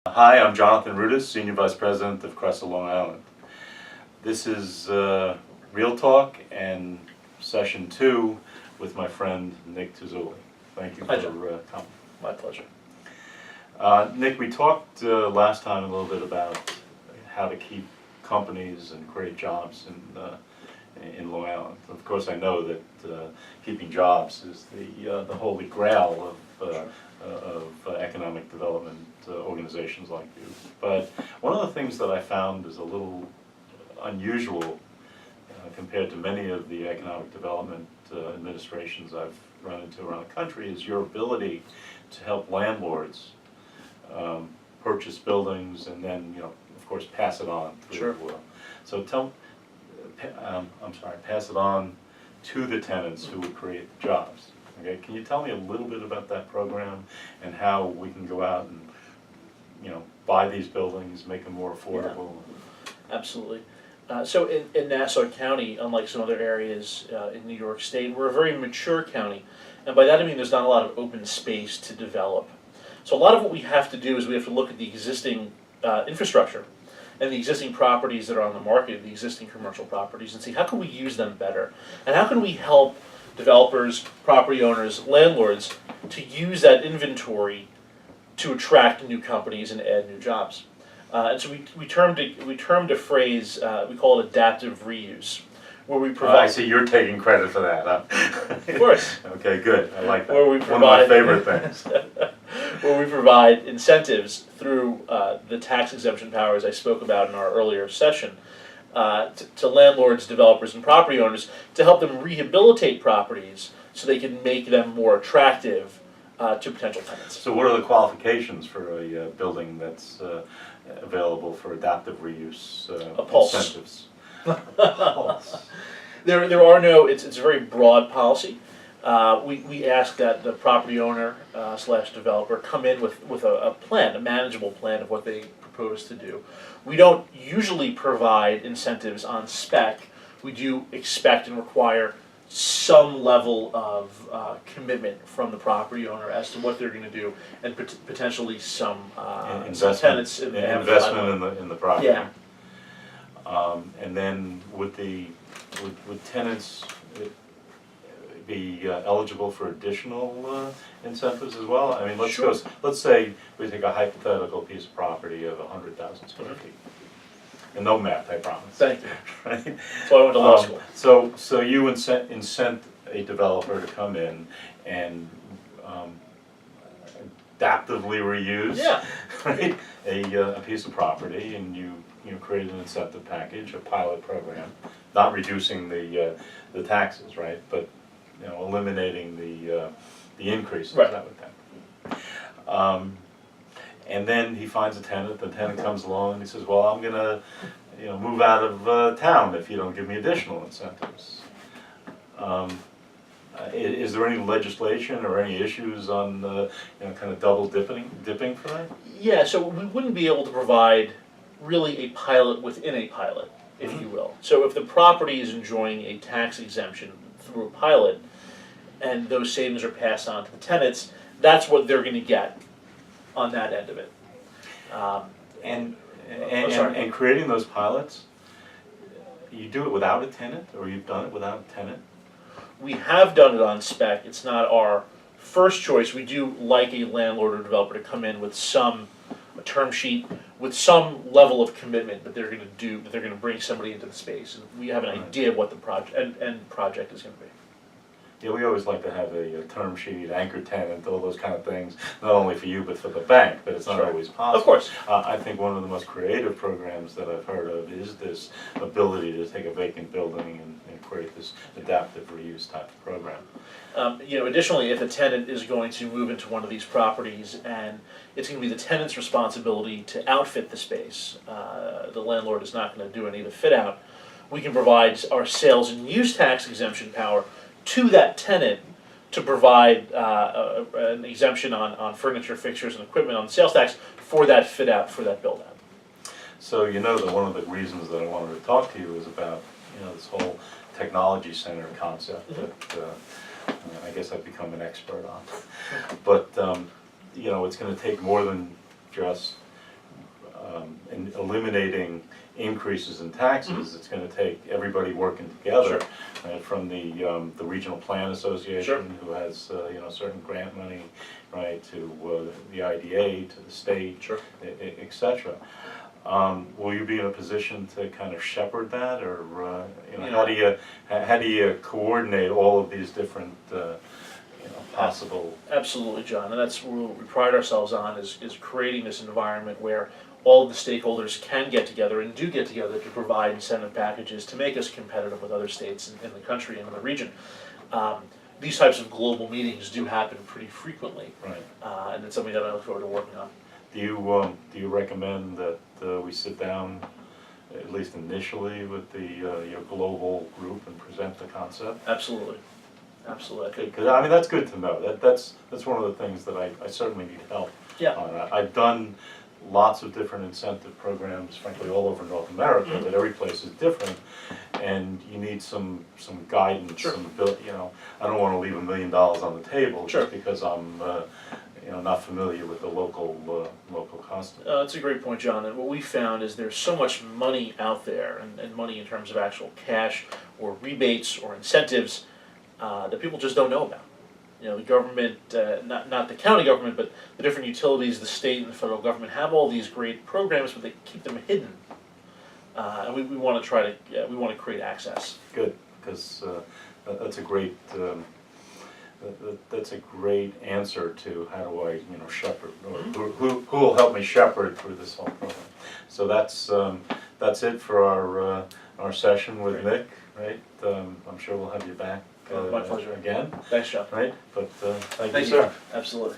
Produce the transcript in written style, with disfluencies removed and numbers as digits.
Hi, I'm Jonathan Rudis, Senior Vice President of Cressa, Long Island. This is Real Talk and Session 2 with my friend Nick Terzulli. Thank you for coming. My pleasure. Nick, we talked last time a little bit about how to keep companies and create jobs in Long Island. Of course, I know that keeping jobs is the holy grail of economic development organizations like you. But one of the things that I found is a little unusual compared to many of the economic development administrations I've run into around the country is your ability to help landlords purchase buildings and then, of course, pass it on through. Sure. So pass it on to the tenants who would create the jobs. Okay, can you tell me a little bit about that program and how we can go out and, buy these buildings, make them more affordable? Yeah, absolutely. So in Nassau County, unlike some other areas in New York State, we're a very mature county. And by that I mean there's not a lot of open space to develop. So a lot of what we have to do is we have to look at the existing infrastructure and the existing properties that are on the market, the existing commercial properties, and see how can we use them better? And how can we help developers, property owners, landlords to use that inventory to attract new companies and add new jobs? And so we termed a phrase, we call it adaptive reuse, where we provide... I see you're taking credit for that, huh? Of course. Okay, good, I like that. Where we One of my favorite things. Where we provide incentives through the tax exemption powers I spoke about in our earlier session to landlords, developers, and property owners to help them rehabilitate properties so they can make them more attractive to potential tenants. So what are the qualifications for a building that's available for adaptive reuse incentives? Pulse. There are no, it's a very broad policy. We ask that the property owner / developer come in with a plan, a manageable plan of what they propose to do. We don't usually provide incentives on spec. We do expect and require some level of commitment from the property owner as to what they're going to do, and potentially some tenants investment in the property. Yeah. And then would tenants be eligible for additional incentives as well? I mean, let's say we take a hypothetical piece of property of 100,000 square feet. And no math, I promise. Thank you. Right? So I went to law school. So you incent a developer to come in and adaptively reuse right, a piece of property, and you create an incentive package, a pilot program, not reducing the taxes, right, but eliminating the increases. Right. That would happen. And then he finds a tenant. The tenant comes along and he says, "Well, I'm gonna, move out of town if you don't give me additional incentives." Is there any legislation or any issues on kind of double dipping for that? Yeah, so we wouldn't be able to provide really a pilot within a pilot, if you will. So if the property is enjoying a tax exemption through a pilot, and those savings are passed on to the tenants, that's what they're going to get on that end of it. And creating those pilots, you do it without a tenant, or you've done it without a tenant? We have done it on spec. It's not our first choice. We do like a landlord or developer to come in with a term sheet with some level of commitment that they're going to do, that they're going to bring somebody into the space, and we have an idea of what the project is going to be. Yeah, we always like to have a term sheet, anchor tenant, all those kind of things, not only for you but for the bank, but it's not always possible. Of course. I think one of the most creative programs that I've heard of is this ability to take a vacant building and create this adaptive reuse type of program. Additionally, if a tenant is going to move into one of these properties and it's going to be the tenant's responsibility to outfit the space, the landlord is not going to do any of the fit out, we can provide our sales and use tax exemption power to that tenant to provide an exemption on furniture, fixtures, and equipment on the sales tax for that fit out, for that build out. So that one of the reasons that I wanted to talk to you is about this whole technology center concept that I guess I've become an expert on. But it's going to take more than just eliminating increases in taxes. It's going to take everybody working together, right, from the Regional Plan Association, who has certain grant money, right, to the IDA, to the state, etc. Will you be in a position to kind of shepherd that, or how do you coordinate all of these different possible? Absolutely, John, and that's what we pride ourselves on, is creating this environment where all of the stakeholders can get together and do get together to provide incentive packages to make us competitive with other states in the country and in the region. These types of global meetings do happen pretty frequently, Right. And it's something that I look forward to working on. Do you recommend that we sit down, at least initially, with your global group and present the concept? Absolutely, absolutely. Because I mean, that's good to know. That's one of the things that I certainly need help on. I've done lots of different incentive programs, frankly, all over North America, but every place is different, and you need some guidance. I don't want to leave $1 million on the table just because I'm not familiar with the local cost. That's a great point, John. And what we found is there's so much money out there, and money in terms of actual cash or rebates or incentives that people just don't know about. The government, not the county government, but the different utilities, the state and the federal government have all these great programs, but they keep them hidden. And we want to create access. Good, because that's a great. That's a great answer to how do I, shepherd, or who will help me shepherd through this whole program. So that's it for our session with Nick, right? I'm sure we'll have you back. My pleasure. Again. Thanks, John. Right, but thank you, sir. Absolutely.